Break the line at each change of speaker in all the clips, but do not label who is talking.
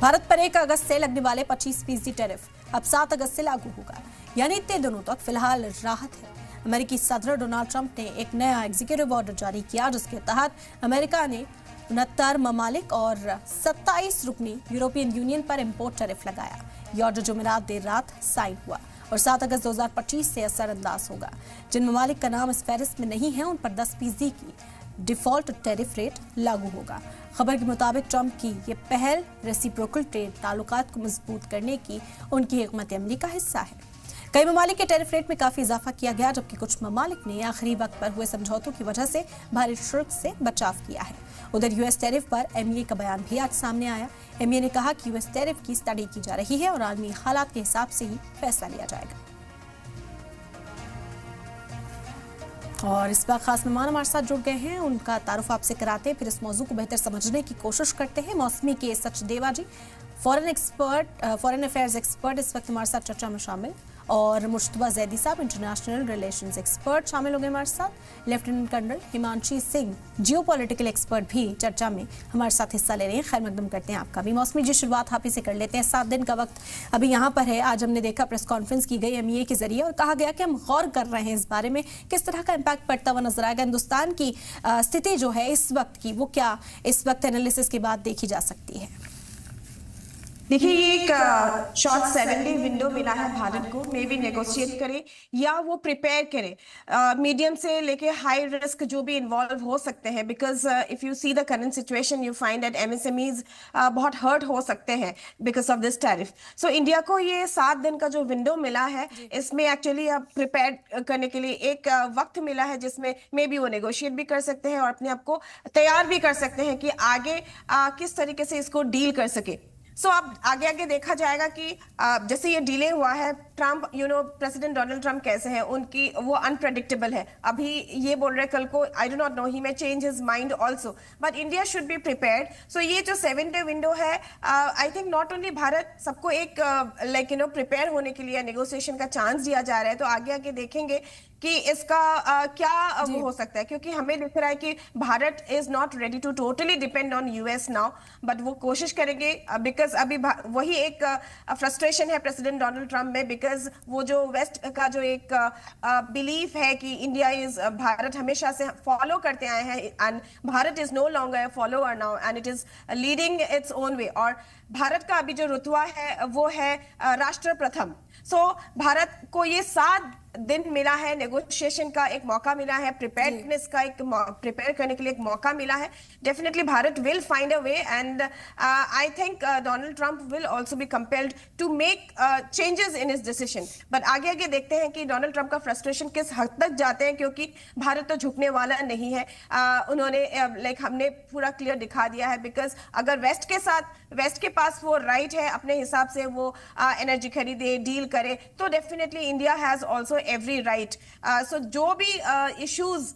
भारत पर 1 अगस्त से लगने वाले 25% टैरिफ अब 7 अगस्त से लागू होगा, यानी इतने दिनों तक फिलहाल राहत है। अमेरिकी सदर डोनाल्ड ट्रंप ने एक नया एग्जीक्यूटिव ऑर्डर जारी किया, जिसके तहत अमेरिका ने 69 ममालिक और 27 रुकनी यूरोपियन यूनियन पर इम्पोर्ट टैरिफ लगाया। ये ऑर्डर जुमेरात देर रात साइन हुआ और 7 अगस्त 2025 से असरअंदाज होगा। जिन ममालिक का नाम इस फहरिस्त में नहीं है, उन पर 10% की डिफॉल्ट टैरिफ रेट लागू होगा। खबर के मुताबिक ट्रंप की ये पहल रेसिप्रोकल ट्रेड ताल्लुकात को मजबूत करने की उनकी हिकमत अमली का हिस्सा है। कई ममालिक के टैरिफ रेट में काफी इजाफा किया गया, जबकि कुछ ममालिक ने आखिरी वक्त पर हुए समझौतों की वजह से भारी शुल्क से बचाव किया है। उधर यूएस टैरिफ पर एमईए का बयान भी आज सामने आया। एमईए ने कहा कि यूएस टैरिफ की स्टडी की जा रही है और आलमी हालात के हिसाब से ही फैसला लिया जाएगा। और इस बार खास मेहमान हमारे साथ जुड़ गए हैं, उनका तारुफ आपसे कराते हैं, फिर इस मौजू को बेहतर समझने की कोशिश करते हैं। मौसमी के सचदेवा जी, फॉरेन अफेयर्स एक्सपर्ट, इस वक्त हमारे साथ चर्चा में शामिल, और मुश्तबा जैदी साहब, इंटरनेशनल रिलेशंस एक्सपर्ट, शामिल हो गए हमारे साथ। Lieutenant colonel Himanshi Singh, geopolitical expert, भी चर्चा में हमारे साथ हिस्सा ले रहे हैं। खैर मकदम करते हैं आपका भी। मौसमी जी, शुरुआत आप ही से कर लेते हैं। 7 दिन का वक्त अभी यहाँ पर है। आज हमने देखा प्रेस कॉन्फ्रेंस की गई एमईए के जरिए और कहा गया कि हम गौर कर रहे हैं इस बारे में किस तरह का इम्पैक्ट पड़ता हुआ नजर आएगा। हिंदुस्तान की स्थिति जो है इस वक्त की, वो क्या इस वक्त एनालिसिस के बाद देखी जा सकती है?
देखिए, ये एक शॉर्ट 7 डे विंडो मिला है भारत को, मे बी नेगोशिएट करे या वो प्रिपेयर करे। मीडियम से लेके हाई रिस्क जो भी इन्वॉल्व हो सकते हैं, because if you see the current situation you find that MSMEs बहुत हर्ट हो सकते हैं because of this tariff. So India को ये 7 दिन का जो विंडो मिला है, इसमें एक्चुअली अब प्रिपेयर करने के लिए एक वक्त मिला है, जिसमें मे बी वो नेगोशिएट भी कर सकते हैं और अपने आप को तैयार भी कर सकते हैं कि आगे किस तरीके से इसको डील कर सके। सो अब आगे आगे देखा जाएगा कि जैसे ये डिले हुआ है, ट्रंप प्रेसिडेंट डोनाल्ड ट्रंप कैसे हैं, उनकी वो अनप्रेडिक्टेबल है। अभी ये बोल रहे, कल को I do not know, he may change his mind also, but India should be prepared. So ये जो 7 डे विंडो है, I think not only Bharat, सबको एक प्रिपेयर होने के लिए नेगोशिएशन का चांस दिया जा रहा है। तो आगे आगे देखेंगे कि इसका क्या वो हो सकता है, क्योंकि हमें दिख रहा है कि Bharat is not ready to totally depend on US now, but वो कोशिश करेंगे बिकॉज अभी वही एक फ्रस्ट्रेशन है प्रेसिडेंट डोनाल्ड ट्रंप में, बिकॉज वो जो वेस्ट का जो एक बिलीफ है कि इंडिया इज, भारत हमेशा से फॉलो करते आए हैं and Bharat is no longer follower now and it is leading its own way. और भारत का अभी जो रुतबा है वो है राष्ट्र प्रथम। सो भारत को ये 7 दिन मिला है, नेगोशिएशन का एक मौका मिला है, प्रिपेयर्डनेस का एक प्रिपेयर करने के लिए एक मौका मिला है। Definitely Bharat will find a way and I think Donald Trump will also be compelled to make changes in his decision. But आगे आगे देखते हैं कि डोनाल्ड ट्रंप का फ्रस्ट्रेशन किस हद तक जाते हैं, क्योंकि भारत तो झुकने वाला नहीं है। उन्होंने हमने पूरा क्लियर दिखा दिया है, बिकॉज अगर वेस्ट के पास वो राइट है अपने हिसाब से वो एनर्जी खरीदे, डील करे, तो definitely India has also every right. So जो भी इश्यूज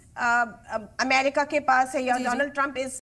अमेरिका के पास है या डोनाल्ड ट्रंप इज